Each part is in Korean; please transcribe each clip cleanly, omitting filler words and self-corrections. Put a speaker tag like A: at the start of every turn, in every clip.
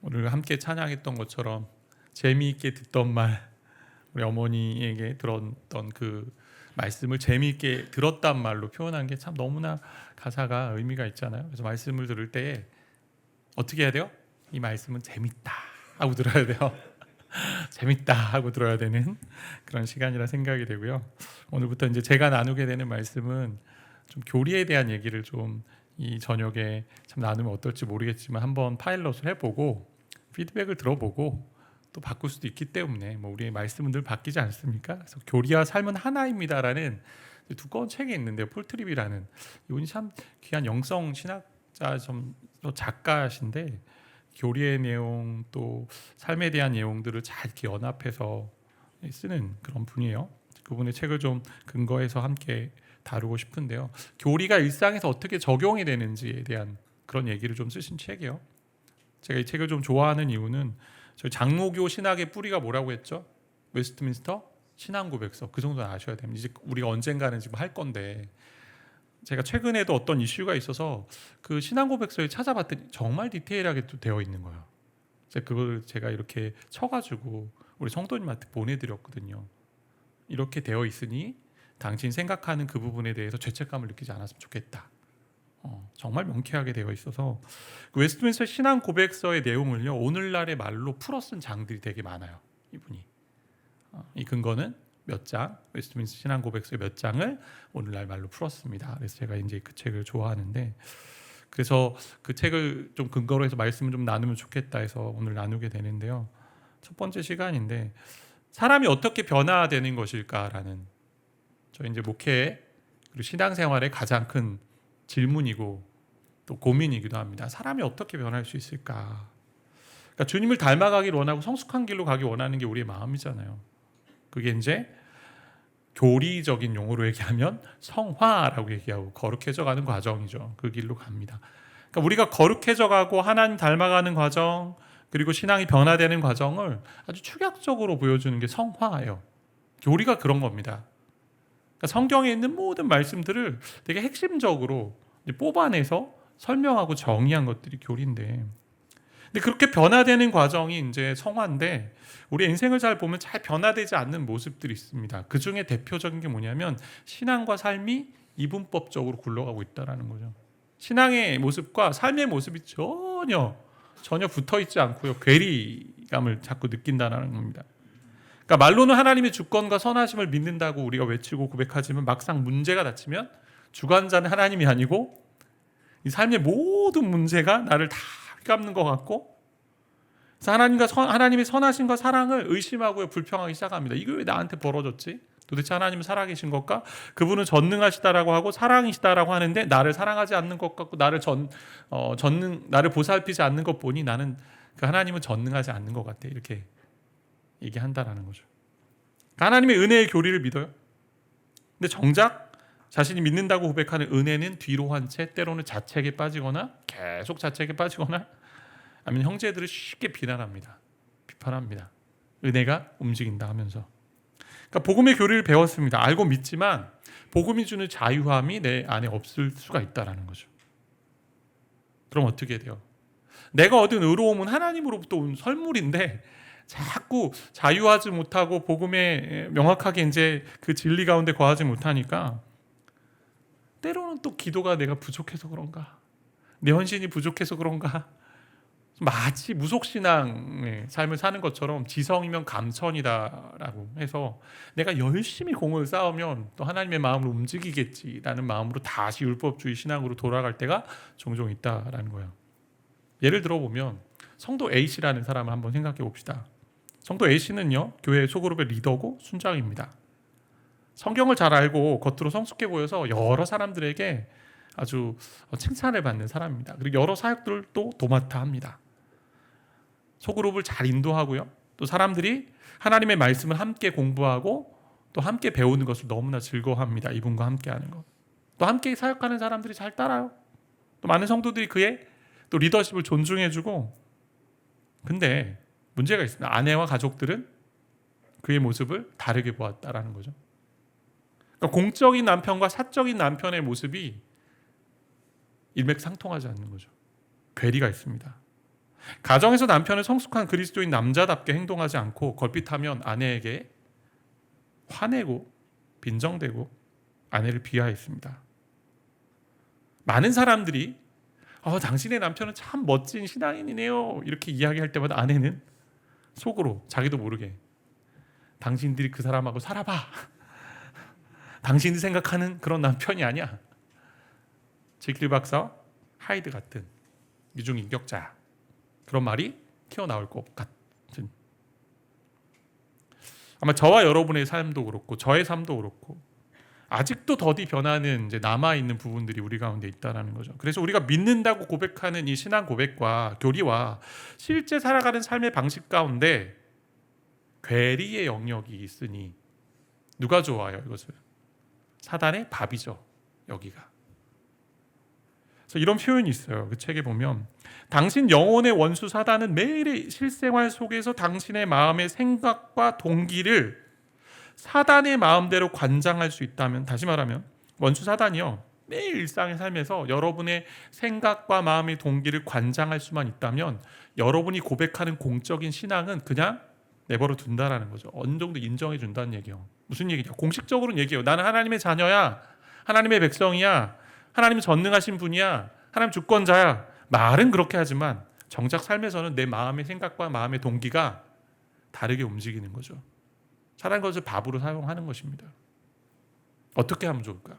A: 오늘 함께 찬양했던 것처럼 재미있게 듣던 말, 우리 어머니에게 들었던 그 말씀을 재미있게 들었단 말로 표현한 게 참 너무나 가사가 의미가 있잖아요. 그래서 말씀을 들을 때 어떻게 해야 돼요? 이 말씀은 재밌다 하고 들어야 돼요. 재밌다 하고 들어야 되는 그런 시간이라 생각이 되고요. 오늘부터 이제 제가 나누게 되는 말씀은 좀 교리에 대한 얘기를 좀 이 저녁에 참 나누면 어떨지 모르겠지만 한번 파일럿을 해보고 피드백을 들어보고 또 바꿀 수도 있기 때문에 뭐 우리의 말씀은 늘 바뀌지 않습니까? 그래서 교리와 삶은 하나입니다라는 두꺼운 책이 있는데요. 폴 트립이라는 이분이 참 귀한 영성 신학자 좀 작가신데 교리의 내용 또 삶에 대한 내용들을 잘 이렇게 연합해서 쓰는 그런 분이에요. 그분의 책을 좀 근거해서 함께 다루고 싶은데요. 교리가 일상에서 어떻게 적용이 되는지에 대한 그런 얘기를 좀 쓰신 책이에요. 제가 이 책을 좀 좋아하는 이유는 저희 장로교 신학의 뿌리가 뭐라고 했죠? 웨스트민스터 신앙고백서. 그 정도는 아셔야 됩니다. 이제 우리가 언젠가는 지금 할 건데 제가 최근에도 어떤 이슈가 있어서 그 신앙고백서에 찾아봤더니 정말 디테일하게 또 되어 있는 거예요. 그걸 제가 이렇게 쳐가지고 우리 성도님한테 보내드렸거든요. 이렇게 되어 있으니 당신 생각하는 그 부분에 대해서 죄책감을 느끼지 않았으면 좋겠다. 정말 명쾌하게 되어 있어서 그 웨스트민스터 신앙 고백서의 내용을요 오늘날의 말로 풀어 쓴 장들이 되게 많아요. 이분이 이 근거는 몇 장, 웨스트민스터 신앙 고백서의 몇 장을 오늘날 말로 풀었습니다. 그래서 제가 이제 그 책을 좋아하는데 그래서 그 책을 좀 근거로 해서 말씀을 좀 나누면 좋겠다 해서 오늘 나누게 되는데요. 첫 번째 시간인데 사람이 어떻게 변화되는 것일까라는 저희 이제 목회 그리고 신앙생활의 가장 큰 질문이고 또 고민이기도 합니다. 사람이 어떻게 변할 수 있을까? 그러니까 주님을 닮아가기를 원하고 성숙한 길로 가기 원하는 게 우리의 마음이잖아요. 그게 이제 교리적인 용어로 얘기하면 성화라고 얘기하고 거룩해져 가는 과정이죠. 그 길로 갑니다. 그러니까 우리가 거룩해져 가고 하나님 닮아가는 과정 그리고 신앙이 변화되는 과정을 아주 축약적으로 보여주는 게 성화예요. 교리가 그런 겁니다. 그러니까 성경에 있는 모든 말씀들을 되게 핵심적으로 뽑아내서 설명하고 정의한 것들이 교리인데, 근데 그렇게 변화되는 과정이 이제 성화인데 우리 인생을 잘 보면 잘 변화되지 않는 모습들이 있습니다. 그 중에 대표적인 게 뭐냐면 신앙과 삶이 이분법적으로 굴러가고 있다는 거죠. 신앙의 모습과 삶의 모습이 전혀 붙어 있지 않고요. 괴리감을 자꾸 느낀다는 겁니다. 그러니까 말로는 하나님의 주권과 선하심을 믿는다고 우리가 외치고 고백하지만 막상 문제가 닥치면 주관자는 하나님이 아니고 이 삶의 모든 문제가 나를 다 휘감는 것 같고, 그래서 하나님의 선하심과 사랑을 의심하고 불평하기 시작합니다. 이게 왜 나한테 벌어졌지? 도대체 하나님은 살아계신 것까? 그분은 전능하시다라고 하고 사랑이시다라고 하는데 나를 사랑하지 않는 것 같고 나를 보살피지 않는 것 보니 나는 그 하나님은 전능하지 않는 것 같아. 이렇게 얘기한다라는 거죠. 하나님의 은혜의 교리를 믿어요. 근데 정작 자신이 믿는다고 고백하는 은혜는 뒤로 한 채 때로는 자책에 빠지거나 계속 자책에 빠지거나 아니면 형제들을 쉽게 비난합니다. 비판합니다. 은혜가 움직인다 하면서. 그러니까 복음의 교리를 배웠습니다. 알고 믿지만 복음이 주는 자유함이 내 안에 없을 수가 있다는 거죠. 그럼 어떻게 돼요? 내가 얻은 의로움은 하나님으로부터 온 선물인데 자꾸 자유하지 못하고 복음에 명확하게 이제 그 진리 가운데 거하지 못하니까 때로는 또 기도가 내가 부족해서 그런가, 내 헌신이 부족해서 그런가, 마치 무속신앙의 삶을 사는 것처럼 지성이면 감천이다라고 해서 내가 열심히 공을 쌓으면 또 하나님의 마음을 움직이겠지라는 마음으로 다시 율법주의 신앙으로 돌아갈 때가 종종 있다라는 거예요. 예를 들어보면 성도 A씨라는 사람을 한번 생각해 봅시다. 성도 A씨는요 교회 소그룹의 리더고 순장입니다. 성경을 잘 알고 겉으로 성숙해 보여서 여러 사람들에게 아주 칭찬을 받는 사람입니다. 그리고 여러 사역들도 도맡아 합니다. 소그룹을 잘 인도하고요. 또 사람들이 하나님의 말씀을 함께 공부하고 또 함께 배우는 것을 너무나 즐거워합니다. 이분과 함께 하는 것. 또 함께 사역하는 사람들이 잘 따라요. 또 많은 성도들이 그의 또 리더십을 존중해주고, 근데 문제가 있습니다. 아내와 가족들은 그의 모습을 다르게 보았다라는 거죠. 그러니까 공적인 남편과 사적인 남편의 모습이 일맥상통하지 않는 거죠. 괴리가 있습니다. 가정에서 남편은 성숙한 그리스도인 남자답게 행동하지 않고 걸핏하면 아내에게 화내고 빈정대고 아내를 비하했습니다. 많은 사람들이 당신의 남편은 참 멋진 신앙인이네요 이렇게 이야기할 때마다 아내는 속으로 자기도 모르게 당신들이 그 사람하고 살아봐. 당신이 생각하는 그런 남편이 아니야. 제킬 박사, 하이드 같은 이중인격자야. 그런 말이 튀어나올 것 같은. 아마 저와 여러분의 삶도 그렇고 저의 삶도 그렇고 아직도 더디 변화는 이제 남아있는 부분들이 우리 가운데 있다는 거죠. 그래서 우리가 믿는다고 고백하는 이 신앙 고백과 교리와 실제 살아가는 삶의 방식 가운데 괴리의 영역이 있으니 누가 좋아요? 이것을 사단의 밥이죠. 여기가. 그래서 이런 표현이 있어요. 그 책에 보면 당신 영혼의 원수 사단은 매일의 실생활 속에서 당신의 마음의 생각과 동기를 사단의 마음대로 관장할 수 있다면, 다시 말하면 원수 사단이요 매일 일상의 삶에서 여러분의 생각과 마음의 동기를 관장할 수만 있다면 여러분이 고백하는 공적인 신앙은 그냥 내버려 둔다라는 거죠. 어느 정도 인정해 준다는 얘기예요. 무슨 얘기냐? 공식적으로는 얘기해요. 나는 하나님의 자녀야, 하나님의 백성이야, 하나님 전능하신 분이야, 하나님 주권자야. 말은 그렇게 하지만 정작 삶에서는 내 마음의 생각과 마음의 동기가 다르게 움직이는 거죠. 사단 것을 밥으로 사용하는 것입니다. 어떻게 하면 좋을까?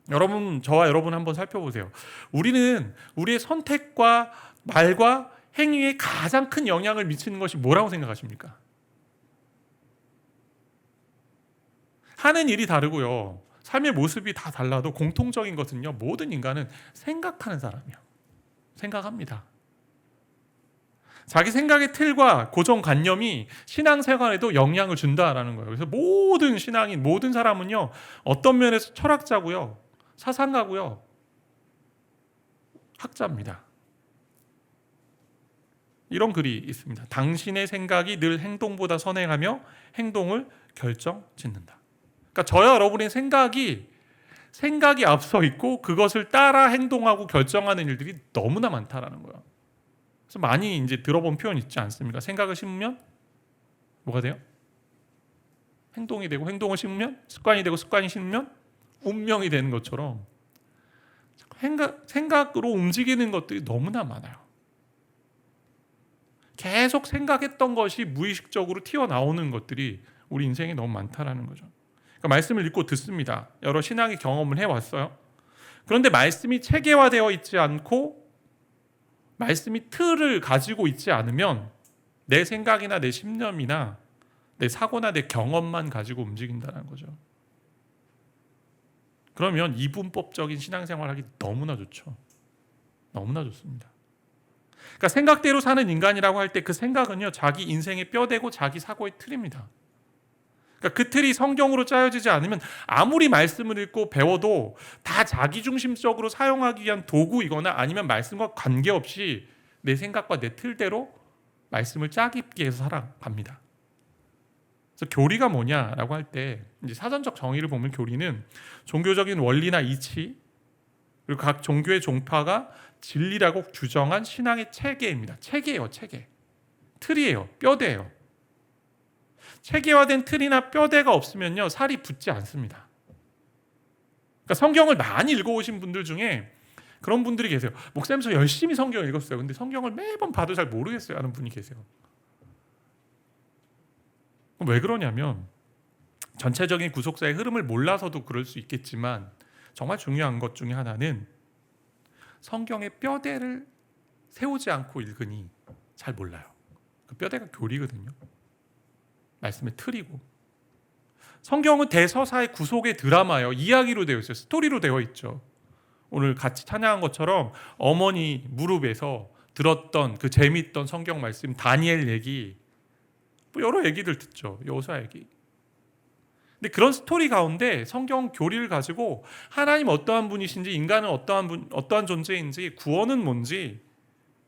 A: 여러분, 저와 여러분 한번 살펴보세요. 우리는 우리의 선택과 말과 행위에 가장 큰 영향을 미치는 것이 뭐라고 생각하십니까? 하는 일이 다르고요. 삶의 모습이 다 달라도 공통적인 것은요. 모든 인간은 생각하는 사람이에요. 생각합니다. 자기 생각의 틀과 고정관념이 신앙생활에도 영향을 준다라는 거예요. 그래서 모든 신앙인, 모든 사람은요. 어떤 면에서 철학자고요. 사상가고요. 학자입니다. 이런 글이 있습니다. 당신의 생각이 늘 행동보다 선행하며 행동을 결정짓는다. 그러니까 저와 여러분의 생각이 앞서 있고 그것을 따라 행동하고 결정하는 일들이 너무나 많다라는 거예요. 그래서 많이 이제 들어본 표현 있지 않습니까? 생각을 심으면 뭐가 돼요? 행동이 되고 행동을 심으면 습관이 되고 습관이 심으면 운명이 되는 것처럼 생각으로 움직이는 것들이 너무나 많아요. 계속 생각했던 것이 무의식적으로 튀어나오는 것들이 우리 인생에 너무 많다라는 거죠. 그러니까 말씀을 읽고 듣습니다. 여러 신앙의 경험을 해왔어요. 그런데 말씀이 체계화되어 있지 않고 말씀이 틀을 가지고 있지 않으면 내 생각이나 내 신념이나 내 사고나 내 경험만 가지고 움직인다는 거죠. 그러면 이분법적인 신앙생활하기 너무나 좋죠. 너무나 좋습니다. 그러니까 생각대로 사는 인간이라고 할 때 그 생각은요 자기 인생의 뼈대고 자기 사고의 틀입니다. 그러니까 그 틀이 성경으로 짜여지지 않으면 아무리 말씀을 읽고 배워도 다 자기중심적으로 사용하기 위한 도구이거나 아니면 말씀과 관계없이 내 생각과 내 틀대로 말씀을 짜깁기 위해서 살아갑니다. 그래서 교리가 뭐냐라고 할 때 이제 사전적 정의를 보면 교리는 종교적인 원리나 이치 그리고 각 종교의 종파가 진리라고 규정한 신앙의 체계입니다. 체계예요, 체계. 틀이에요, 뼈대예요. 체계화된 틀이나 뼈대가 없으면요 살이 붙지 않습니다. 그러니까 성경을 많이 읽어오신 분들 중에 그런 분들이 계세요. 목사님 저 열심히 성경을 읽었어요. 근데 성경을 매번 봐도 잘 모르겠어요 하는 분이 계세요. 왜 그러냐면 전체적인 구속사의 흐름을 몰라서도 그럴 수 있겠지만 정말 중요한 것 중에 하나는 성경의 뼈대를 세우지 않고 읽으니 잘 몰라요. 그 뼈대가 교리거든요. 말씀의 틀이고 성경은 대서사의 구속의 드라마예요. 이야기로 되어 있어요. 스토리로 되어 있죠. 오늘 같이 찬양한 것처럼 어머니 무릎에서 들었던 그 재미있던 성경 말씀 다니엘 얘기 여러 얘기들 듣죠. 여호수아 얘기. 근데 그런 스토리 가운데 성경 교리를 가지고 하나님 어떠한 분이신지 인간은 어떠한 존재인지 구원은 뭔지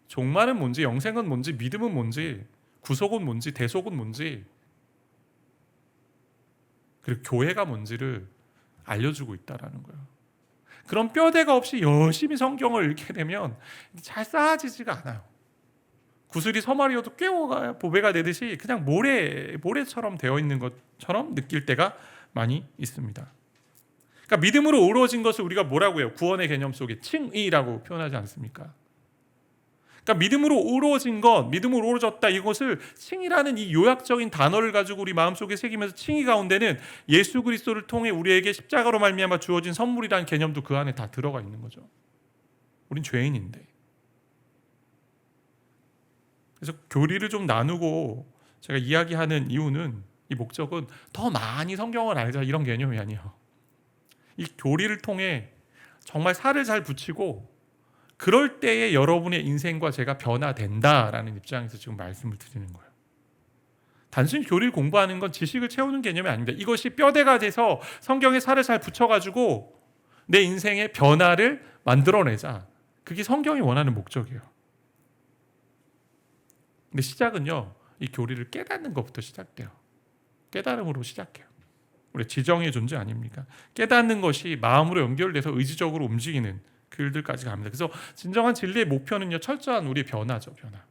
A: 종말은 뭔지 영생은 뭔지 믿음은 뭔지 구속은 뭔지 대속은 뭔지 그리고 교회가 뭔지를 알려주고 있다라는 거예요. 그런 뼈대가 없이 열심히 성경을 읽게 되면 잘 쌓아지지가 않아요. 구슬이 서말이어도 꿰어가 보배가 되듯이 그냥 모래처럼 되어 있는 것처럼 느낄 때가 많이 있습니다. 그러니까 믿음으로 이루어진 것을 우리가 뭐라고 해요? 구원의 개념 속에 칭의라고 표현하지 않습니까? 그러니까 믿음으로 이루어진 것, 믿음으로 이루어졌다, 이것을 칭의라는 이 요약적인 단어를 가지고 우리 마음속에 새기면서 칭의 가운데는 예수 그리스도를 통해 우리에게 십자가로 말미암아 주어진 선물이라는 개념도 그 안에 다 들어가 있는 거죠. 우린 죄인인데. 그래서 교리를 좀 나누고 제가 이야기하는 이유는, 이 목적은 더 많이 성경을 알자 이런 개념이 아니에요. 이 교리를 통해 정말 살을 잘 붙이고 그럴 때에 여러분의 인생과 제가 변화된다라는 입장에서 지금 말씀을 드리는 거예요. 단순히 교리를 공부하는 건 지식을 채우는 개념이 아닙니다. 이것이 뼈대가 돼서 성경에 살을 잘 붙여가지고 내 인생의 변화를 만들어내자. 그게 성경이 원하는 목적이에요. 근데 시작은요, 이 교리를 깨닫는 것부터 시작돼요. 깨달음으로 시작해요. 우리 지정의 존재 아닙니까? 깨닫는 것이 마음으로 연결돼서 의지적으로 움직이는 그 일들까지 갑니다. 그래서 진정한 진리의 목표는요, 철저한 우리의 변화죠. 변화.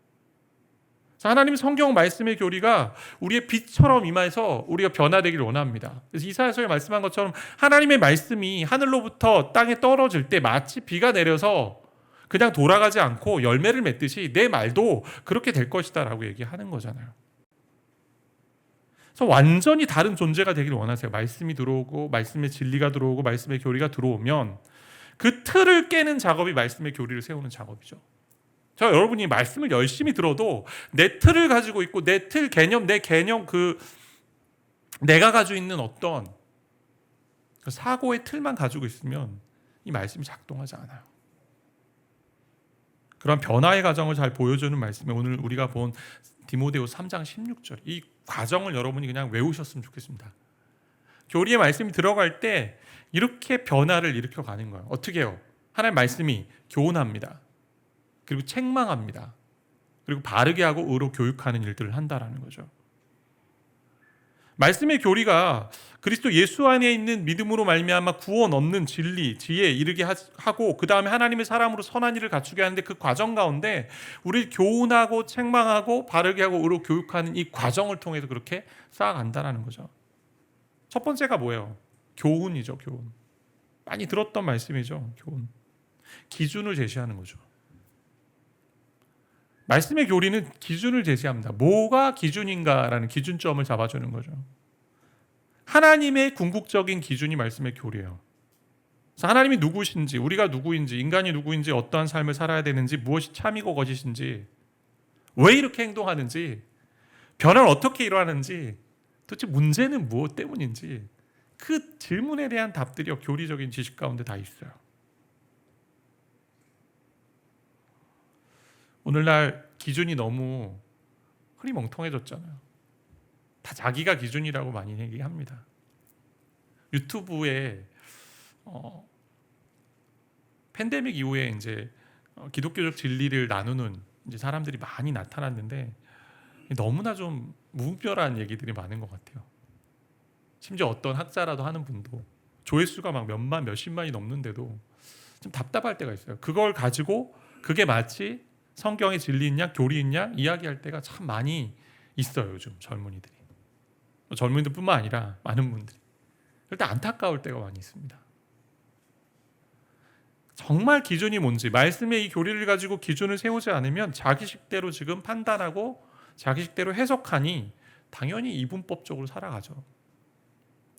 A: 하나님 성경 말씀의 교리가 우리의 빛처럼 임해서 우리가 변화되기를 원합니다. 그래서 이사야서에 말씀한 것처럼 하나님의 말씀이 하늘로부터 땅에 떨어질 때 마치 비가 내려서 그냥 돌아가지 않고 열매를 맺듯이 내 말도 그렇게 될 것이다 라고 얘기하는 거잖아요. 그래서 완전히 다른 존재가 되기를 원하세요. 말씀이 들어오고 말씀의 진리가 들어오고 말씀의 교리가 들어오면 그 틀을 깨는 작업이 말씀의 교리를 세우는 작업이죠. 여러분이 말씀을 열심히 들어도 내 틀을 가지고 있고 내 틀 개념, 내 개념, 내가 가지고 있는 어떤 그 사고의 틀만 가지고 있으면 이 말씀이 작동하지 않아요. 그런 변화의 과정을 잘 보여주는 말씀이 오늘 우리가 본 디모데후서 3장 16절, 이 과정을 여러분이 그냥 외우셨으면 좋겠습니다. 교리의 말씀이 들어갈 때 이렇게 변화를 일으켜가는 거예요. 어떻게 해요? 하나님의 말씀이 교훈합니다. 그리고 책망합니다. 그리고 바르게 하고 의로 교육하는 일들을 한다라는 거죠. 말씀의 교리가 그리스도 예수 안에 있는 믿음으로 말미암아 구원 얻는 진리, 지혜에 이르게 하고 그 다음에 하나님의 사람으로 선한 일을 갖추게 하는데 그 과정 가운데 우리를 교훈하고 책망하고 바르게 하고 의로 교육하는 이 과정을 통해서 그렇게 쌓아간다는 거죠. 첫 번째가 뭐예요? 교훈이죠. 교훈. 많이 들었던 말씀이죠. 교훈. 기준을 제시하는 거죠. 말씀의 교리는 기준을 제시합니다. 뭐가 기준인가라는 기준점을 잡아주는 거죠. 하나님의 궁극적인 기준이 말씀의 교리예요. 그래서 하나님이 누구신지, 우리가 누구인지, 인간이 누구인지, 어떠한 삶을 살아야 되는지, 무엇이 참이고 거짓인지, 왜 이렇게 행동하는지, 변화를 어떻게 일어나는지, 도대체 문제는 무엇 때문인지 그 질문에 대한 답들이 교리적인 지식 가운데 다 있어요. 오늘날 기준이 너무 흐리멍텅해졌잖아요. 다 자기가 기준이라고 많이 얘기합니다. 유튜브에 팬데믹 이후에 이제 기독교적 진리를 나누는 이제 사람들이 많이 나타났는데 너무나 좀 무분별한 얘기들이 많은 것 같아요. 심지어 어떤 학자라도 하는 분도 조회수가 막 몇만 몇십만이 넘는데도 좀 답답할 때가 있어요. 그걸 가지고 그게 마치 성경의 진리 있냐 교리 있냐 이야기할 때가 참 많이 있어요. 요즘 젊은이들이. 젊은이들뿐만 아니라 많은 분들이. 그럴 때 안타까울 때가 많이 있습니다. 정말 기준이 뭔지, 말씀의 이 교리를 가지고 기준을 세우지 않으면 자기식대로 지금 판단하고 자기식대로 해석하니 당연히 이분법적으로 살아가죠.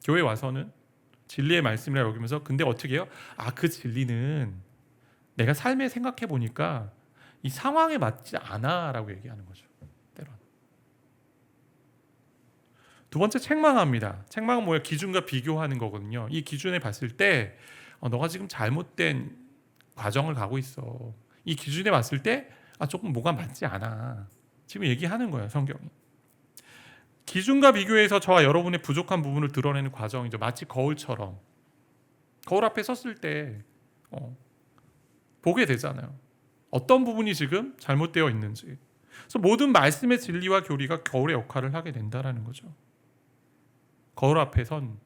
A: 교회 와서는 진리의 말씀이라 여기면서 근데 어떻게 해요? 그 진리는 내가 삶에 생각해 보니까 이 상황에 맞지 않아 라고 얘기하는 거죠. 때론. 두 번째, 책망합니다. 책망은 뭐예요? 기준과 비교하는 거거든요. 이 기준에 봤을 때 너가 지금 잘못된 과정을 가고 있어. 이 기준에 봤을 때 조금 뭐가 맞지 않아. 지금 얘기하는 거예요. 성경이. 기준과 비교해서 저와 여러분의 부족한 부분을 드러내는 과정이죠. 마치 거울처럼. 거울 앞에 섰을 때 보게 되잖아요. 어떤 부분이 지금 잘못되어 있는지. 그래서 모든 말씀의 진리와 교리가 거울의 역할을 하게 된다는 거죠. 거울 앞에 선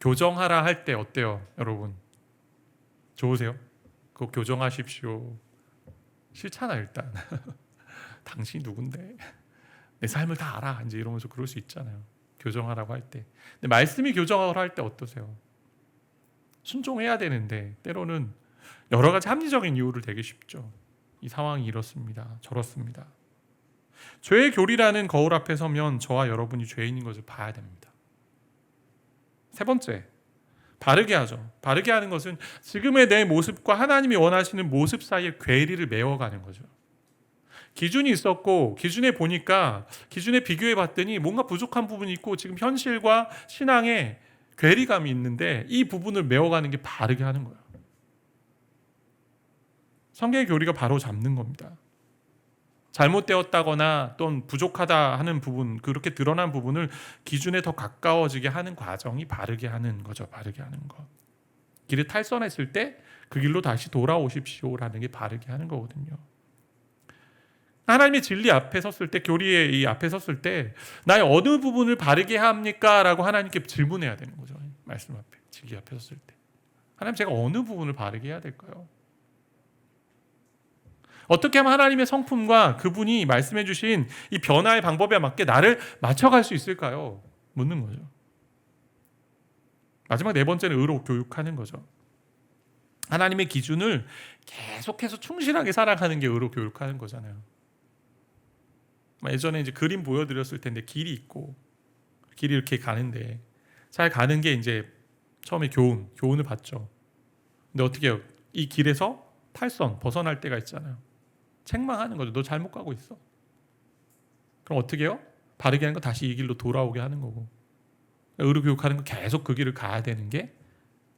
A: 교정하라 할 때 어때요, 여러분? 좋으세요? 그거 교정하십시오. 싫잖아 일단. 당신이 누군데? 내 삶을 다 알아. 이제 이러면서 그럴 수 있잖아요. 교정하라고 할 때. 근데 말씀이 교정하라고 할 때 어떠세요? 순종해야 되는데 때로는 여러 가지 합리적인 이유를 대기 쉽죠. 이 상황이 이렇습니다. 저렇습니다. 죄의 교리라는 거울 앞에 서면 저와 여러분이 죄인인 것을 봐야 됩니다. 세 번째, 바르게 하죠. 바르게 하는 것은 지금의 내 모습과 하나님이 원하시는 모습 사이에 괴리를 메워가는 거죠. 기준이 있었고 기준에 보니까 기준에 비교해 봤더니 뭔가 부족한 부분이 있고 지금 현실과 신앙에 괴리감이 있는데 이 부분을 메워가는 게 바르게 하는 거예요. 성경의 교리가 바로 잡는 겁니다. 잘못되었다거나 또는 부족하다 하는 부분, 그렇게 드러난 부분을 기준에 더 가까워지게 하는 과정이 바르게 하는 거죠. 바르게 하는 것. 길을 탈선했을 때 그 길로 다시 돌아오십시오라는 게 바르게 하는 거거든요. 하나님의 진리 앞에 섰을 때, 교리의 이 앞에 섰을 때 나의 어느 부분을 바르게 합니까? 라고 하나님께 질문해야 되는 거죠. 말씀 앞에, 진리 앞에 섰을 때 하나님, 제가 어느 부분을 바르게 해야 될까요? 어떻게 하면 하나님의 성품과 그분이 말씀해 주신 이 변화의 방법에 맞게 나를 맞춰갈 수 있을까요? 묻는 거죠. 마지막 네 번째는 의로 교육하는 거죠. 하나님의 기준을 계속해서 충실하게 살아가는 게 의로 교육하는 거잖아요. 예전에 이제 그림 보여드렸을 텐데 길이 있고 길이 이렇게 가는데 잘 가는 게 이제 처음에 교훈을 받죠. 근데 어떻게 해요? 이 길에서 탈선 벗어날 때가 있잖아요. 책망하는 거죠. 너 잘못 가고 있어. 그럼 어떻게 해요? 바르게 하는 거 다시 이 길로 돌아오게 하는 거고. 의로 교육하는 거 계속 그 길을 가야 되는 게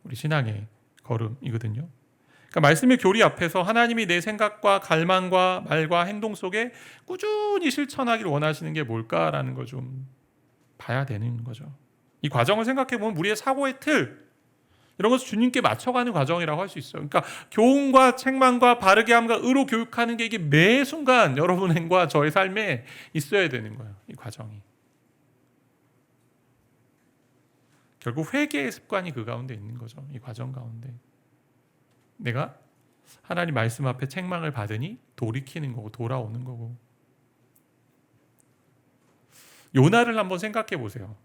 A: 우리 신앙의 걸음이거든요. 그러니까 말씀의 교리 앞에서 하나님이 내 생각과 갈망과 말과 행동 속에 꾸준히 실천하기를 원하시는 게 뭘까라는 걸 좀 봐야 되는 거죠. 이 과정을 생각해 보면 우리의 사고의 틀, 이런 것을 주님께 맞춰가는 과정이라고 할 수 있어요. 그러니까 교훈과 책망과 바르게 함과 의로 교육하는 게 이게 매 순간 여러분과 저의 삶에 있어야 되는 거예요. 이 과정이. 결국 회개의 습관이 그 가운데 있는 거죠. 이 과정 가운데. 내가 하나님 말씀 앞에 책망을 받으니 돌이키는 거고 돌아오는 거고. 요나를 한번 생각해 보세요.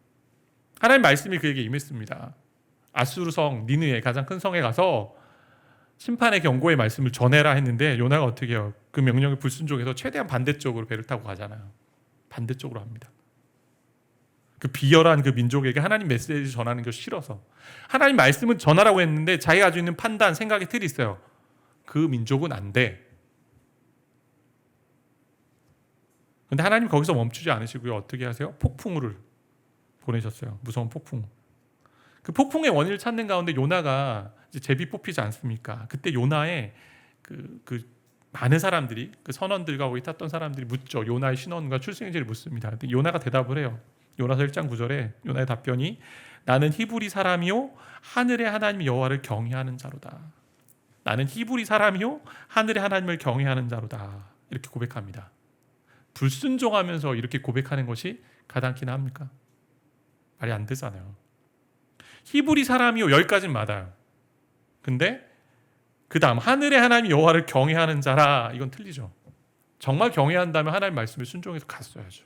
A: 하나님 말씀이 그에게 임했습니다. 아수르 성 니느웨, 가장 큰 성에 가서 심판의 경고의 말씀을 전해라 했는데 요나가 어떻게 해요? 그 명령에 불순종해서 최대한 반대쪽으로 배를 타고 가잖아요. 반대쪽으로 합니다. 그 비열한 그 민족에게 하나님 메시지 전하는 게 싫어서. 하나님 말씀은 전하라고 했는데 자기가 가지고 있는 판단, 생각의 틀이 있어요. 그 민족은 안 돼. 근데 하나님 거기서 멈추지 않으시고요. 어떻게 하세요? 폭풍우를 보내셨어요. 무서운 폭풍. 그 폭풍의 원인을 찾는 가운데 요나가 이제 제비 뽑히지 않습니까? 그때 요나의 그 많은 사람들이, 그 선원들과 거기 탔던 사람들이 묻죠. 요나의 신원과 출생지를 묻습니다. 근데 요나가 대답을 해요. 요나서 1장 9절에 요나의 답변이 나는 히브리 사람이요 하늘의 하나님 여호와를 경외하는 자로다. 나는 히브리 사람이요 하늘의 하나님을 경외하는 자로다. 이렇게 고백합니다. 불순종하면서 이렇게 고백하는 것이 가당키나 합니까? 말이 안 되잖아요. 히브리 사람이요 여기까지는 맞아요. 근데 그 다음 하늘의 하나님 여호와를 경외하는 자라, 이건 틀리죠. 정말 경외한다면 하나님 말씀에 순종해서 갔어야죠.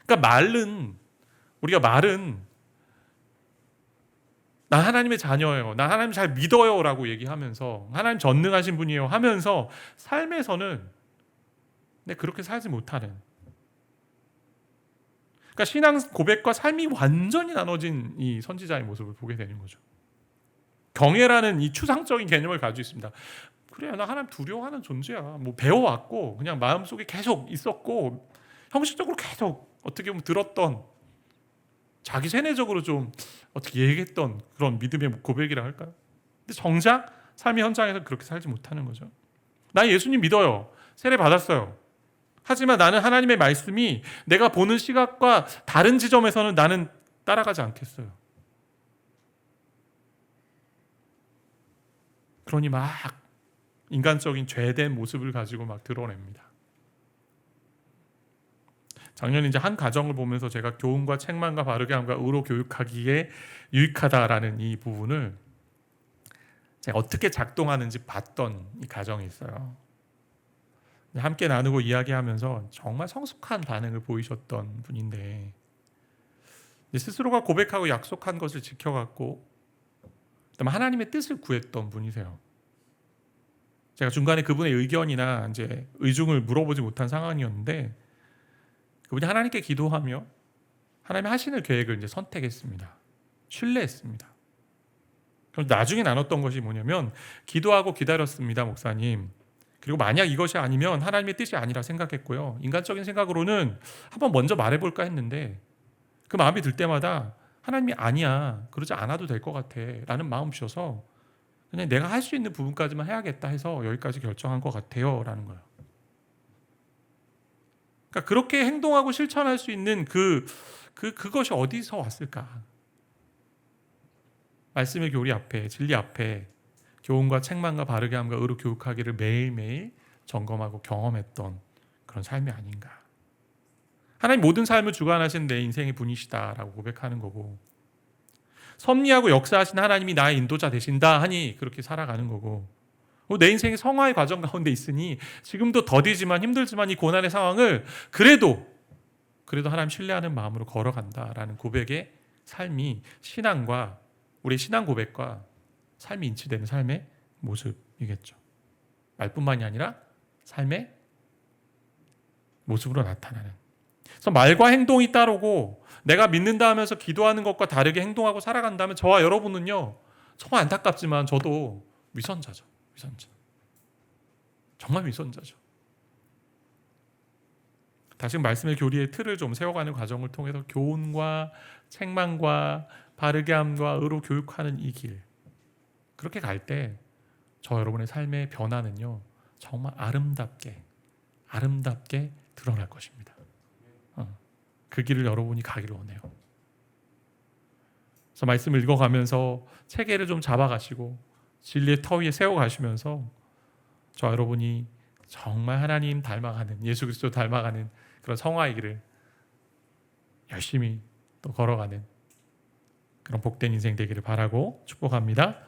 A: 그러니까 우리가 말은 나 하나님의 자녀예요, 나 하나님 잘 믿어요 라고 얘기하면서 하나님 전능하신 분이에요 하면서 삶에서는 그렇게 살지 못하는, 그러니까 신앙 고백과 삶이 완전히 나눠진 이 선지자의 모습을 보게 되는 거죠. 경외라는 이 추상적인 개념을 가지고 있습니다. 그래, 나 하나님 두려워하는 존재야. 뭐 배워왔고 그냥 마음속에 계속 있었고 형식적으로 계속 어떻게 보면 들었던, 자기 세뇌적으로 좀 어떻게 얘기했던 그런 믿음의 고백이라 할까요? 근데 정작 삶의 현장에서 그렇게 살지 못하는 거죠. 나 예수님 믿어요. 세례 받았어요. 하지만 나는 하나님의 말씀이 내가 보는 시각과 다른 지점에서는 나는 따라가지 않겠어요. 그러니 막 인간적인 죄된 모습을 가지고 막 드러냅니다. 작년에 이제 한 가정을 보면서 제가 교훈과 책망과 바르게 함과 의로 교육하기에 유익하다라는 이 부분을 제가 어떻게 작동하는지 봤던 이 가정이 있어요. 함께 나누고 이야기하면서 정말 성숙한 반응을 보이셨던 분인데 스스로가 고백하고 약속한 것을 지켜갔고 그다음에 하나님의 뜻을 구했던 분이세요. 제가 중간에 그분의 의견이나 이제 의중을 물어보지 못한 상황이었는데 그분이 하나님께 기도하며 하나님의 하시는 계획을 이제 선택했습니다. 신뢰했습니다. 그럼 나중에 나눴던 것이 뭐냐면 기도하고 기다렸습니다, 목사님. 그리고 만약 이것이 아니면 하나님의 뜻이 아니라 생각했고요. 인간적인 생각으로는 한번 먼저 말해볼까 했는데 그 마음이 들 때마다 하나님이 아니야, 그러지 않아도 될 것 같아 라는 마음 주셔서 그냥 내가 할 수 있는 부분까지만 해야겠다 해서 여기까지 결정한 것 같아요 라는 거예요. 그러니까 그렇게 행동하고 실천할 수 있는 그것이 어디서 왔을까? 말씀의 교리 앞에, 진리 앞에 교훈과 책망과 바르게 함과 의로 교육하기를 매일매일 점검하고 경험했던 그런 삶이 아닌가. 하나님 모든 삶을 주관하신 내 인생의 분이시다라고 고백하는 거고, 섭리하고 역사하신 하나님이 나의 인도자 되신다 하니 그렇게 살아가는 거고, 내 인생의 성화의 과정 가운데 있으니 지금도 더디지만 힘들지만 이 고난의 상황을 그래도 하나님 신뢰하는 마음으로 걸어간다라는 고백의 삶이 신앙과 우리의 신앙 고백과 삶이 인치되는 삶의 모습이겠죠. 말뿐만이 아니라 삶의 모습으로 나타나는. 그래서 말과 행동이 따르고 내가 믿는다 하면서 기도하는 것과 다르게 행동하고 살아간다면 저와 여러분은요, 정말 안타깝지만 저도 위선자죠. 위선자. 정말 위선자죠. 다시 말씀의 교리의 틀을 좀 세워가는 과정을 통해서 교훈과 책망과 바르게 함과 의로 교육하는 이 길, 그렇게 갈 때 저 여러분의 삶의 변화는요 정말 아름답게 드러날 것입니다. 그 길을 여러분이 가기를 원해요. 그래서 말씀을 읽어가면서 체계를 좀 잡아가시고 진리의 터 위에 세워가시면서 저 여러분이 정말 하나님 닮아가는, 예수 그리스도 닮아가는 그런 성화의 길을 열심히 또 걸어가는 그런 복된 인생 되기를 바라고 축복합니다.